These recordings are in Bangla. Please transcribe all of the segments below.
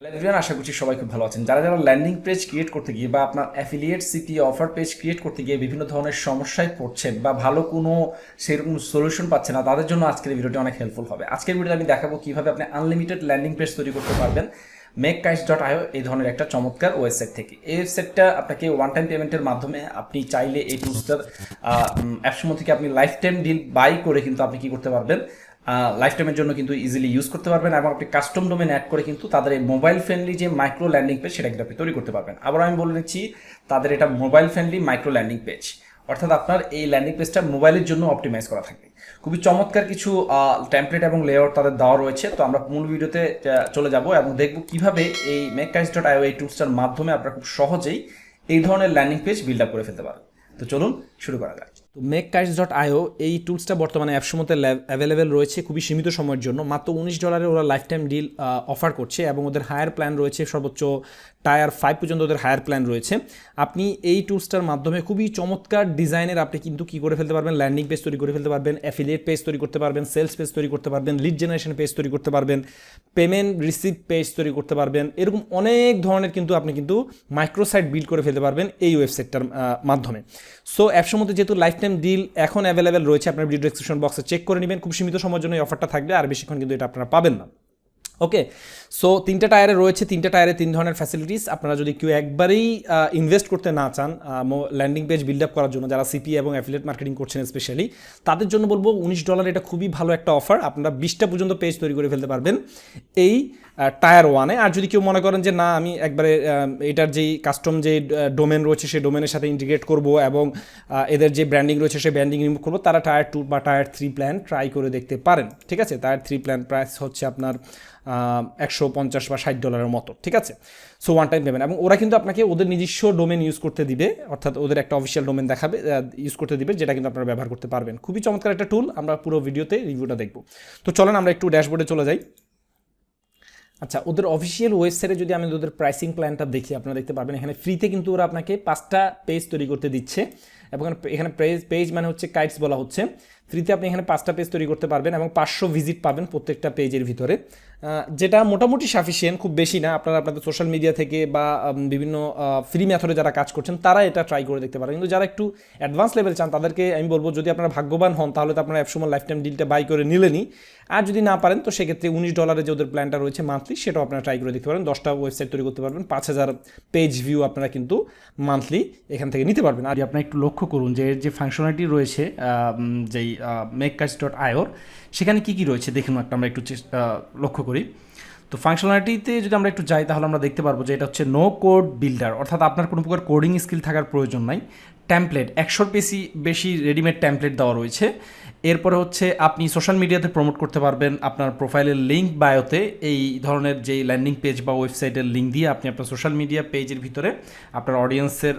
এভরিওয়ান, আশা করছি সবাই খুব ভালো আছেন। যারা যারা ল্যান্ডিং পেজ ক্রিয়েট করতে গিয়ে বা আপনার affiliate CP offer page create করতে গিয়ে বিভিন্ন ধরনের সমস্যায় পড়ছেন বা ভালো কোনো সেরকম সলিউশন পাচ্ছেন না, তাদের জন্য আজকের এই ভিডিওটি অনেক হেল্পফুল হবে। আজকের ভিডিওতে আমি দেখাবো কিভাবে আপনি আনলিমিটেড ল্যান্ডিং পেজ তৈরি করতে পারবেন মেককাইটস.io এই ধরনের একটা চমৎকার ওয়েবসাইট থেকে। এই ওয়েবসাইটটা আপনাকে ওয়ান টাইম পেমেন্টের মাধ্যমে আপনি চাইলে এই টুলসটার অ্যাপসমূহ থেকে আপনি লাইফ টাইম ডিল বাই করে কিন্তু আপনি কি করতে পারবেন, লাইফ টাইমের জন্য কিন্তু ইজিলি ইউজ করতে পারবেন এবং আপনি কাস্টম ডোমেন অ্যাড করে কিন্তু তাদের এই মোবাইল ফ্রেন্ডলি যে মাইক্রো ল্যান্ডিং পেজ সেটা কিন্তু আপনি তৈরি করতে পারবেন। আবার আমি বলে নিচ্ছি, তাদের এটা mobile friendly micro landing page, অর্থাৎ আপনার এই ল্যান্ডিং পেজটা মোবাইলের জন্য অপটিমাইজ করা থাকবে। খুবই চমৎকার কিছু টেমপ্লেট এবং লেআউট তাদের দেওয়া রয়েছে। তো আমরা মূল ভিডিওতে চলে যাব এবং দেখব কিভাবে এই মেককাইটস.io এই টুলসটার মাধ্যমে আপনারা খুব সহজেই এই ধরনের ল্যান্ডিং পেজ বিল্ড আপ করে ফেলতে পারেন। তো চলুন শুরু করা যাক। তো মেককাইটস.io এই টুলসটা বর্তমানে অ্যাপসমূহতে অ্যাভেলেবেল রয়েছে খুবই সীমিত সময়ের জন্য। মাত্র $19 ওরা লাইফ টাইম ডিল অফার করছে এবং ওদের হায়ার প্ল্যান রয়েছে, সর্বোচ্চ টায়ার 5 পর্যন্ত ওদের হায়ার প্ল্যান রয়েছে। আপনি এই টুলসটার মাধ্যমে খুবই চমৎকার ডিজাইনের আপনি কিন্তু কী করে ফেলতে পারবেন, ল্যান্ডিং পেজ তৈরি করে ফেলতে পারবেন, অ্যাফিলিয়েট পেজ তৈরি করতে পারবেন, সেলস পেজ তৈরি করতে পারবেন, লিড জেনারেশন পেজ তৈরি করতে পারবেন, পেমেন্ট রিসিভ পেজ তৈরি করতে পারবেন। এরকম অনেক ধরনের কিন্তু আপনি কিন্তু মাইক্রোসাইট বিল্ড করে ফেলতে পারবেন এই ওয়েবসাইটটার মাধ্যমে। সো অ্যাপসমূহতে যেহেতু লাইফ টাইম ডিল এখন অ্যাভেলেবেল রয়েছে, আপনার ভিডিও ডেসক্রিপশন বক্সে চেক করে নেবেন। খুব সীমিত সময়ের জন্য এই অফারটা থাকবে, আর বেশিক্ষণ কিন্তু এটা আপনারা পাবেন না। ওকে, সো 3টা টায়ারে রয়েছে, 3টা টায়ারে 3 ধরনের ফ্যাসিলিটিস। আপনারা যদি কেউ একবারেই ইনভেস্ট করতে না চান ল্যান্ডিং পেজ বিল্ড আপ করার জন্য, যারা সিপি এবং অ্যাফিলিয়েট মার্কেটিং করছেন স্পেশালি, তাদের জন্য বলবো $19 এটা খুবই ভালো একটা অফার। আপনারা 20টা পর্যন্ত পেজ তৈরি করে ফেলতে পারবেন এই টায়ার 1-এ। আর যদি কেউ মনে করেন যে না, আমি একবারে এটার যেই কাস্টম যে ডোমেন রয়েছে সেই ডোমেনের সাথে ইন্টিগ্রেট করব এবং এদের যে ব্র্যান্ডিং রয়েছে সেই ব্র্যান্ডিং রিমুভ করবো, তারা টায়ার 2 বা টায়ার 3 প্ল্যান ট্রাই করে দেখতে পারেন। ঠিক আছে, টায়ার 3 প্ল্যান প্রাইস হচ্ছে আপনার $150 বা $60 মতো। ঠিক আছে, সো ওয়ান টাইম পেমেন্ট, এবং ওরা কিন্তু আপনাকে ওদের নিজস্ব ডোমেন ইউজ করতে দিবে, অর্থাৎ ওদের একটা অফিসিয়াল ডোমেন দেখাবে, ইউজ করতে দিবে, যেটা কিন্তু আপনারা ব্যবহার করতে পারবেন। খুবই চমৎকার একটা টুল, আমরা পুরো ভিডিওতে রিভিউটা দেখব। তো চলেন আমরা একটু ড্যাশবোর্ডে চলে যাই। আচ্ছা, ওদের অফিসিয়াল ওয়েবসাইটে যদি আমি ওদের প্রাইসিং প্ল্যানটা দেখি, আপনারা দেখতে পারবেন এখানে ফ্রিতে কিন্তু ওরা আপনাকে 5টা পেজ তৈরি করতে দিচ্ছে এবং এখানে পেজ মানে হচ্ছে কাইটস বলা হচ্ছে। ফ্রিতে আপনি এখানে 5টা পেজ তৈরি করতে পারবেন এবং 500 ভিজিট পাবেন প্রত্যেকটা পেজের ভিতরে, যেটা মোটামুটি সাফিসিয়েন্ট, খুব বেশি না। আপনারা আপনাদের সোশ্যাল মিডিয়া থেকে বা বিভিন্ন ফ্রি মেথডে যারা কাজ করছেন তারা এটা ট্রাই করে দেখতে পারেন। কিন্তু যারা একটু অ্যাডভান্স লেভেল চান তাদেরকে আমি বলবো, যদি আপনারা ভাগ্যবান হন তাহলে তো আপনারা অ্যাপসময় লাইফ টাইম ডিলটা বাই করে নিলেনই, আর যদি না পারেন তো সেক্ষেত্রে $19 যে ওদের প্ল্যানটা রয়েছে মান্থলি, সেটাও আপনারা ট্রাই করে দেখতে পারেন। 10টা ওয়েবসাইট তৈরি করতে পারবেন, 5000 পেজ ভিউ আপনারা কিন্তু মান্থলি এখান থেকে নিতে পারবেন। আর আপনারা একটু লক্ষ্য করুন যে এর যে ফাংশনালিটি রয়েছে যেই মেককাইটস.io, সেখানে কী কী রয়েছে দেখুন, একটা আমরা একটু লক্ষ্য করি। তো ফাংশনালিটিতে যদি আমরা একটু যাই তাহলে আমরা দেখতে পারবো যে এটা হচ্ছে নো কোড বিল্ডার, অর্থাৎ আপনার কোনো প্রকার কোডিং স্কিল থাকার প্রয়োজন নাই। ট্যাম্পলেট 100-র বেশি রেডিমেড ট্যাম্পলেট দেওয়া রয়েছে। এরপরে হচ্ছে আপনি সোশ্যাল মিডিয়াতে প্রমোট করতে পারবেন, আপনার প্রোফাইলের লিঙ্ক বায়োতে এই ধরনের যেই ল্যান্ডিং পেজ বা ওয়েবসাইটের লিঙ্ক দিয়ে আপনি আপনার সোশ্যাল মিডিয়া পেজের ভিতরে আপনার অডিয়েন্সের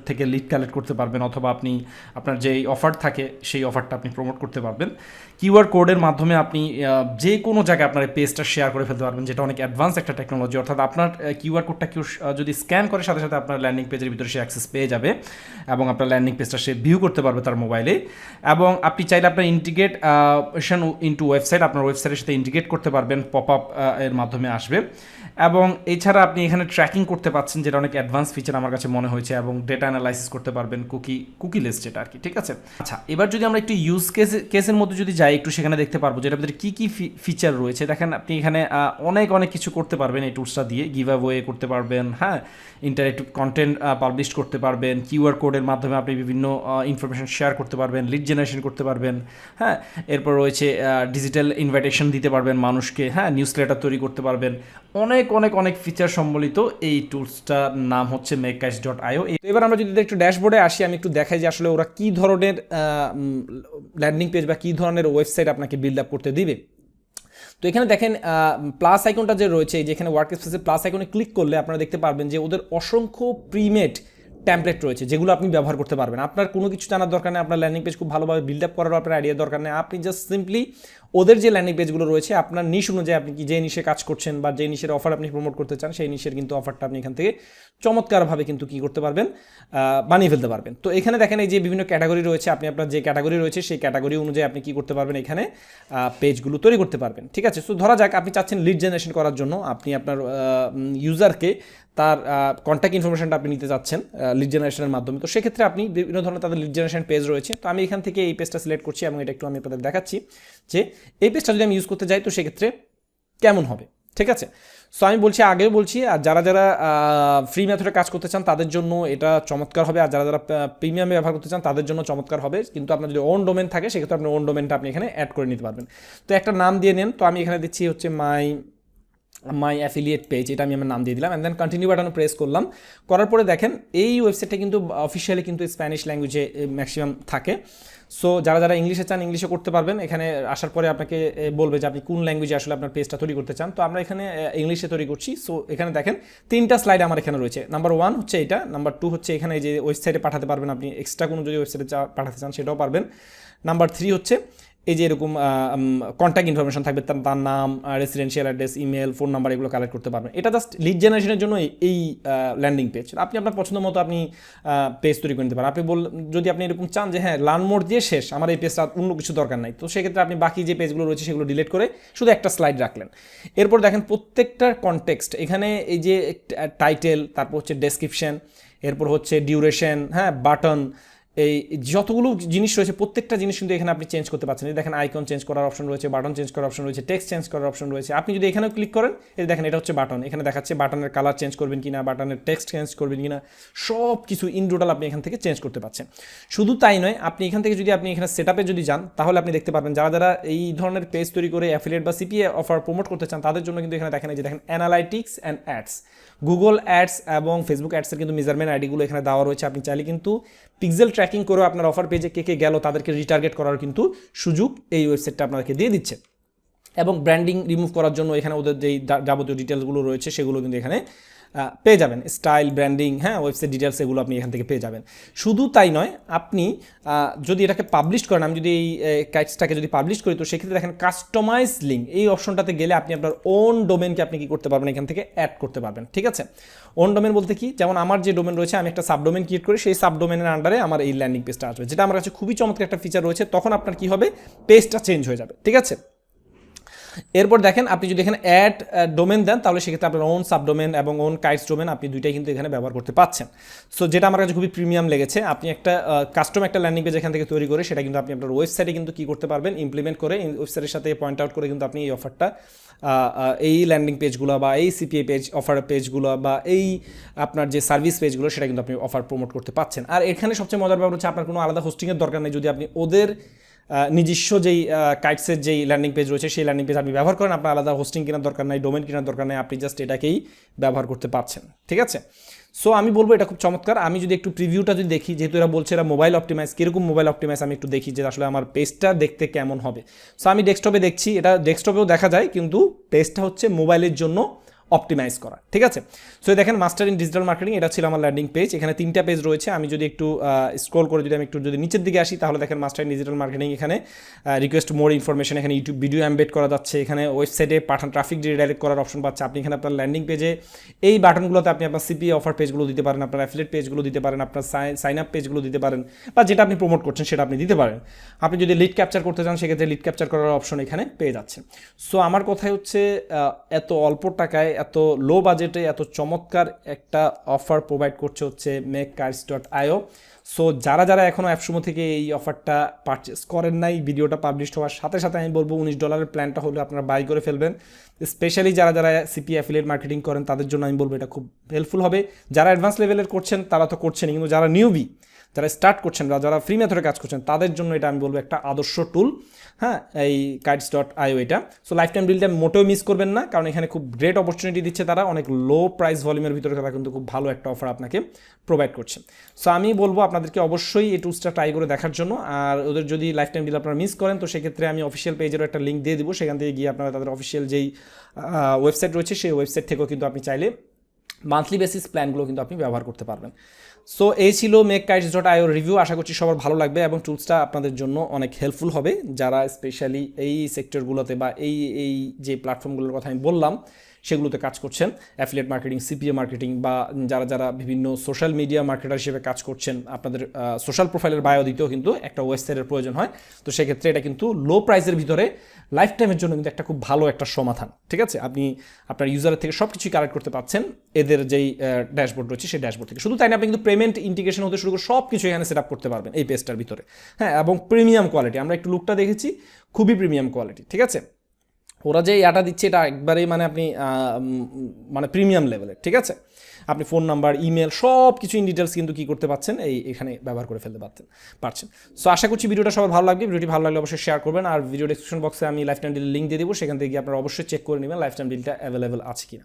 থেকে লিড কালেক্ট করতে পারবেন, অথবা আপনি আপনার যেই অফার থাকে সেই অফারটা আপনি প্রমোট করতে পারবেন। কিউআর কোডের মাধ্যমে আপনি যে কোনো জায়গায় আপনার পেজটা শেয়ার করে ফেলতে পারবেন, যেটা অনেক অ্যাডভান্স একটা টেকনোলজি। অর্থাৎ আপনার কিউআর কোডটা কেউ যদি স্ক্যান করে, সাথে সাথে আপনার ল্যান্ডিং পেজের ভিতরে সে অ্যাক্সেস পেয়ে যাবে এবং আপনার ল্যান্ডিং পেজটা সে ভিউ করতে পারবে তার মোবাইলে। এবং আপনি চাইলে আপনার ইন্টিগ্রেশন ইনটু ওয়েবসাইট, আপনার ওয়েবসাইটের সাথে ইন্টিগ্রেট করতে পারবেন, পপ আপ এর মাধ্যমে আসবে। এবং এছাড়া আপনি এখানে ট্র্যাকিং করতে পারছেন, যেটা অনেক অ্যাডভান্স ফিচার আমার কাছে মনে হয়েছে, এবং ডেটা অ্যানালাইসিস করতে পারবেন, কুকিলেস যেটা আর কি। ঠিক আছে, আচ্ছা এবার যদি আমরা একটু ইউজ কেসের মধ্যে যদি যাই একটু, সেখানে দেখতে পারবো যেটার ভিতরে কী কী ফিচার রয়েছে। দেখেন আপনি এখানে অনেক কিছু করতে পারবেন এই টুলসটা দিয়ে। গিভ অ্যাওয়ে করতে পারবেন, হ্যাঁ, ইন্টারেক্টিভ কন্টেন্ট পাবলিশ করতে পারবেন, কিউআর কোডের মাধ্যমে আপনি বিভিন্ন ইনফরমেশন শেয়ার করতে পারবেন, লিড জেনারেশন করতে পারবেন, হ্যাঁ। এরপর রয়েছে ডিজিটাল ইনভাইটেশন দিতে পারবেন মানুষকে, হ্যাঁ, নিউজ লেটার তৈরি করতে পারবেন। অনেক ফিচার সম্বলিত এই টুলসটার নাম হচ্ছে মেককাইটস.io। এবার আমরা যদি একটু ড্যাশবোর্ডে আসি, আমি একটু দেখাই যে আসলে ওরা কী ধরনের ল্যান্ডিং পেজ বা কী ধরনের ওয়েবসাইট আপনাকে বিল্ড আপ করতে দিবে। তো এখানে দেখেন প্লাস আইকনটা যে রয়েছে, যেখানে ওয়ার্ক স্পেসে প্লাস আইকনে ক্লিক করলে আপনারা দেখতে পারবেন যে ওদের অসংখ্য প্রিমেড ট্যাম্পলেট রয়েছে যেগুলো আপনি ব্যবহার করতে পারবেন। আপনার কোনো কিছু জানার দরকার নেই, আপনার ল্যান্ডিং পেজ খুব ভালোভাবে বিল্ড আপ করার আপনার আইডিয়া দরকার নেই। আপনি জাস্ট সিম্পলি ওদের যে ল্যান্ডিং পেজগুলো রয়েছে আপনার নিশ অনুযায়ী আপনি কি যে নিশে কাজ করছেন বা যে নিশের অফার আপনি প্রমোট করতে চান সেই নিশের কিন্তু অফারটা আপনি এখান থেকে চমৎকারভাবে কিন্তু কী করতে পারবেন, বানিয়ে ফেলতে পারবেন। তো এখানে দেখেন এই যে বিভিন্ন ক্যাটাগরি রয়েছে, আপনি আপনার যে ক্যাটাগরি রয়েছে সেই ক্যাটাগরি অনুযায়ী আপনি কী করতে পারবেন, এখানে পেজগুলো তৈরি করতে পারবেন। ঠিক আছে, সো ধরা যাক আপনি চাচ্ছেন লিড জেনারেশন করার জন্য, আপনি আপনার ইউজারকে তার কন্ট্যাক্ট ইনফরমেশনটা আপনি নিতে চাচ্ছেন লিড জেনারেশনের মাধ্যমে। তো সেক্ষেত্রে আপনি বিভিন্ন ধরনের তাদের লিড জেনারেশন পেজ রয়েছে। তো আমি এখান থেকে এই পেজটা সিলেক্ট করছি এবং এটা একটু আমি আপনাদের দেখাচ্ছি যে এই পেজটা যদি আমি ইউজ করতে যাই তো সেক্ষেত্রে কেমন হবে। ঠিক আছে, সো আমি বলছি, আগেও বলছি, আর যারা যারা ফ্রি মেথডে কাজ করতে চান তাদের জন্য এটা চমৎকার হবে, আর যারা যারা প্রিমিয়ামে ব্যবহার করতে চান তাদের জন্য চমৎকার হবে। কিন্তু আপনার যদি ওন ডোমেন থাকে সেক্ষেত্রে আপনি ওন ডোমেনটা আপনি এখানে অ্যাড করে নিতে পারবেন। তো একটা নাম দিয়ে নেন, তো আমি এখানে দিচ্ছি হচ্ছে মাই অ্যাফিলিয়েট পেজ, এটা আমি আমার নাম দিয়ে দিলাম, অ্যান্ড দেন কন্টিনিউ বাটনে প্রেস করলাম। করার পরে দেখেন এই ওয়েবসাইটটা কিন্তু অফিসিয়ালি কিন্তু স্প্যানিশ ল্যাঙ্গুয়েজে ম্যাক্সিমাম থাকে। সো যারা যারা ইংলিশে চান ইংলিশে করতে পারবেন। এখানে আসার পরে আপনাকে বলবে যে আপনি কোন ল্যাঙ্গুয়েজে আসলে আপনার পেজটা তৈরি করতে চান। তো আমরা এখানে ইংলিশে তৈরি করছি। সো এখানে দেখেন 3টা স্লাইড আমার এখানে রয়েছে। নাম্বার 1 হচ্ছে এটা, নাম্বার 2 হচ্ছে এখানে যে ওয়েবসাইটে পাঠাতে পারবেন আপনি, এক্সট্রা কোনো যদি ওয়েবসাইটে পাঠাতে চান সেটাও পারবেন। নাম্বার 3 হচ্ছে এই যে এরকম কন্ট্যাক্ট ইনফরমেশন থাকবে, তার নাম, residential address, email, phone number, এগুলো কালেক্ট করতে পারবেন। এটা জাস্ট লিড জেনারেশনের জন্য এই ল্যান্ডিং পেজ। আপনি আপনার পছন্দ মতো আপনি পেজ তৈরি করে নিতে পারেন। আপনি যদি আপনি এরকম চান যে হ্যাঁ লার্ন মোর দিয়ে শেষ, আমার এই পেজটা অন্য কিছু দরকার নাই, তো সেক্ষেত্রে আপনি বাকি যে পেজগুলো রয়েছে সেগুলো ডিলিট করে শুধু একটা স্লাইড রাখলেন। এরপর দেখেন প্রত্যেকটার কনটেক্সট, এখানে এই যে টাইটেল, তারপর হচ্ছে ডেসক্রিপশন, এরপর হচ্ছে ডিউরেশন, হ্যাঁ, বাটন, এই যতগুলো জিনিস রয়েছে প্রত্যেকটা জিনিস কিন্তু এখানে আপনি চেঞ্জ করতে পারছেন। দেখেন আইকন চেঞ্জ করার অপশন রয়েছে, বাটন চেঞ্জ করার অপশন রয়েছে, টেক্সট চেঞ্জ করার অপশন রয়েছে। আপনি যদি এখানেও ক্লিক করেন, এই দেখেন এটা হচ্ছে বাটন, এখানে দেখাচ্ছে বাটনের কালার চেঞ্জ করবেন কিনা, বাটনের টেক্সট চেঞ্জ করবেন কিনা, সব কিছু ইন টোটাল আপনি এখান থেকে চেঞ্জ করতে পারছেন। শুধু তাই নয়, আপনি এখান থেকে যদি আপনি এখানে সেটআপে যদি যান তাহলে আপনি দেখতে পারবেন যারা যারা এই ধরনের পেজ তৈরি করে অ্যাফিলিয়েট বা সিপিএ অফার প্রমোট করতে চান তাদের জন্য কিন্তু এখানে দেখেন এই যে দেখেন analytics and ads, Google ads এবং ফেসবুক অ্যাডসের কিন্তু মেজারমেন্ট আইডিগুলো এখানে দেওয়া রয়েছে। আপনি চাইলে কিন্তু পিক্সেল ট্র্যাকিং করেও আপনার অফার পেজে কে কে গেল তাদেরকে রিটার্গেট করার কিন্তু সুযোগ এই ওয়েবসাইটটা আপনাকে দিয়ে দিচ্ছে। এবং ব্র্যান্ডিং রিমুভ করার জন্য এখানে ওদের যেই যাবতীয় ডিটেলসগুলো রয়েছে সেগুলো কিন্তু এখানে পেয়ে যাবেন, স্টাইল, ব্র্যান্ডিং, হ্যাঁ, ওয়েবসাইট ডিটেলস, এগুলো আপনি এখান থেকে পেয়ে যাবেন। শুধু তাই নয়, আপনি যদি এটাকে পাবলিশ করেন, আমি যদি এই কাইটসটাকে যদি পাবলিশ করি তো সেক্ষেত্রে দেখেন কাস্টমাইজ লিঙ্ক, এই অপশনটাতে গেলে আপনি আপনার ওন ডোমেনকে আপনি কি করতে পারবেন, এখান থেকে অ্যাড করতে পারবেন। ঠিক আছে, ওন ডোমেন বলতে কি, যেমন আমার যে ডোমেন রয়েছে আমি একটা সাবডোমেন ক্রিয়েট করি, সেই সাবডোমেনের আন্ডারে আমার এই ল্যান্ডিং পেজটা আসবে, যেটা আমার কাছে খুবই চমৎকার একটা ফিচার রয়েছে। তখন আপনার কি হবে, পেজটা চেঞ্জ হয়ে যাবে। ঠিক আছে, এরপর দেখেন আপনি যদি এখানে অ্যাড ডোমেন দেন তাহলে সেক্ষেত্রে আপনার ওন সাবডোমেন এবং ওন কাইটস ডোমেন আপনি দুইটাই কিন্তু এখানে ব্যবহার করতে পারছেন। সো যেটা আমার কাছে খুবই প্রিমিয়াম লেগেছে, আপনি একটা কাস্টম একটা ল্যান্ডিং পেজ এখান থেকে তৈরি করে সেটা কিন্তু আপনি আপনার ওয়েবসাইটে কিন্তু কী করতে পারবেন, ইমপ্লিমেন্ট করে ওয়েবসাইটের সাথে পয়েন্ট আউট করে কিন্তু আপনি এই অফারটা, এই ল্যান্ডিং পেজগুলো বা এই সিপিএ পেজ অফার পেজগুলো বা এই আপনার যে সার্ভিস পেজগুলো সেটা কিন্তু আপনি অফার প্রমোট করতে পারছেন। আর এখানে সবচেয়ে মজার ব্যাপার হচ্ছে আপনার কোনো আলাদা হোস্টিংয়ের দরকার নেই। যদি আপনি ওদের নিজস্ব যেই কাইটসের যেই ল্যান্ডিং পেজ রয়েছে সেই ল্যান্ডিং পেজ আপনি ব্যবহার করেন, আপনার আলাদা হোস্টিং কেনার দরকার নাই, ডোমেন কেনার দরকার নেই, আপনি জাস্ট এটাকেই ব্যবহার করতে পারছেন। ঠিক আছে, সো আমি বলবো এটা খুব চমৎকার। আমি যদি একটু প্রিভিউটা যদি দেখি, যেহেতু এরা বলছে এরা মোবাইল অপটিমাইজ, কীরকম মোবাইল অপটিমাইজ, আমি একটু দেখি যে আসলে আমার পেজটা দেখতে কেমন হবে। সো আমি ডেস্কটপে দেখছি, এটা ডেস্কটপেও দেখা যায় কিন্তু পেজটা হচ্ছে মোবাইলের জন্য অপটিমাইজ করা। ঠিক আছে, সো দেখেন মাস্টার ইন ডিজিটাল মার্কেটিং, এটা ছিল আমার ল্যান্ডিং পেজ। এখানে 3টা পেজ রয়েছে। আমি যদি একটু স্ক্রল করে যদি আমি একটু যদি নিচের দিকে আসি তাহলে দেখেন মাস্টার ইন ডিজিটাল মার্কেটিং, এখানে রিকোয়েস্ট মোর ইনফরমেশন, এখানে ইউটিউব ভিডিও এমবেড করা যাচ্ছে, এখানে ওয়েবসাইটে পাঠান ট্রাফিক রিডাইরেক্ট করার অপশন পাচ্ছে। আপনি এখানে আপনার ল্যান্ডিং পেজে এই বাটনগুলোতে আপনি আপনার সিপিএ অফার পেজগুলো দিতে পারেন, আপনার অ্যাফিলিয়েট পেজগুলো দিতে পারেন, আপনার সাইন আপ পেজগুলো দিতে পারেন, বা যেটা আপনি প্রমোট করছেন সেটা আপনি দিতে পারেন। আপনি যদি লিড ক্যাপচার করতে চান সেক্ষেত্রে লিড ক্যাপচার করার অপশন এখানে পেয়ে যাচ্ছেন। সো আমার কথাই হচ্ছে এত অল্প টাকায় এত লো বাজেটে এত চমৎকার একটা অফার প্রোভাইড করছে হচ্ছে Makekites.io। সো যারা যারা এখনও অ্যাপসমো থেকে এই অফারটা পারচেস করেন নাই, ভিডিওটা পাবলিশ হওয়ার সাথে সাথে আমি বলবো $19 প্ল্যানটা হলে আপনারা বাই করে ফেলবেন। স্পেশালি যারা যারা সিপি অ্যাফিলিয়েট মার্কেটিং করেন তাদের জন্য আমি বলবো এটা খুব হেল্পফুল হবে। যারা অ্যাডভান্স লেভেলের করছেন তারা তো করছেনই, কিন্তু যারা নিউবি, যারা স্টার্ট করছেন বা যারা ফ্রি মেথডে কাজ করছেন তাদের জন্য এটা আমি বলবো একটা আদর্শ টুল। হ্যাঁ, এই kites.io এটা। সো লাইফ টাইম ডিলটা মোটেও মিস করবেন না, কারণ এখানে খুব গ্রেট অপরচুনিটি দিচ্ছে তারা, অনেক লো প্রাইস ভলিউমের ভিতরে তারা কিন্তু খুব ভালো একটা অফার আপনাকে প্রোভাইড করছে। সো আমি বলবো আপনাদেরকে অবশ্যই এই টুলসটা ট্রাই করে দেখার জন্য। আর ওদের যদি লাইফ টাইম ডিল আপনারা মিস করেন তো সেক্ষেত্রে আমি অফিসিয়াল পেজেরও একটা লিঙ্ক দিয়ে দিব, সেখান থেকে গিয়ে আপনারা তাদের অফিসিয়াল যেই ওয়েবসাইট রয়েছে সেই ওয়েবসাইট থেকেও কিন্তু আপনি চাইলে মান্থলি বেসিস প্ল্যানগুলো কিন্তু আপনি ব্যবহার করতে পারবেন। সো এই ছিল Makekites.io রিভিউ। আশা করছি সবার ভালো লাগবে এবং টুলসটা আপনাদের জন্য অনেক হেল্পফুল হবে যারা স্পেশালি এই সেক্টরগুলোতে বা এই যে প্ল্যাটফর্মগুলোর কথা আমি বললাম সেগুলোতে কাজ করছেন, অ্যাফিলিয়েট মার্কেটিং, সিপিএ মার্কেটিং, বা যারা বিভিন্ন সোশ্যাল মিডিয়া মার্কেটার হিসেবে কাজ করছেন, আপনাদের সোশ্যাল প্রোফাইলের বায়ো দিতেও কিন্তু একটা ওয়েবসাইটের প্রয়োজন হয়। তো সেক্ষেত্রে এটা কিন্তু লো প্রাইসের ভিতরে লাইফ টাইমের জন্য কিন্তু একটা খুব ভালো একটা সমাধান। ঠিক আছে, আপনি আপনার ইউজারের থেকে সব কিছুই কালেক্ট করতে পারছেন এদের যেই ড্যাশবোর্ড রয়েছে সেই ড্যাশবোর্ড থেকে। শুধু তাই না, আপনি কিন্তু পেমেন্ট ইন্টিগ্রেশন হতে শুরু করে সব কিছু এখানে সেট আপ করতে পারবেন এই পেজটার ভিতরে। হ্যাঁ, এবং প্রিমিয়াম কোয়ালিটি, আমরা একটু লুকটা দেখেছি, খুবই প্রিমিয়াম কোয়ালিটি। ঠিক আছে, ওরা যে ইয়াটা দিচ্ছে এটা একবারেই মানে আপনি মানে প্রিমিয়াম লেভেলের। ঠিক আছে, আপনি ফোন নাম্বার, ইমেল, সব কিছু ইন ডিটেলস কিন্তু কী করতে পারছেন এখানে ব্যবহার করে ফেলতে পারছেন। সো আশা করছি ভিডিওটা সবার ভালো লাগবে। ভিডিওটি ভালো লাগলে অবশ্যই শেয়ার করবেন, আর ভিডিও ডেসক্রিপশন বক্সে আমি লাইফ টাইম ডিল লিঙ্ক দিয়ে দেবো, সেখান থেকে গিয়ে আপনারা অবশ্যই চেক করে নেবেন লাইফ টাইম ডিলটা অ্যাভেলেবেল আছে কিনা।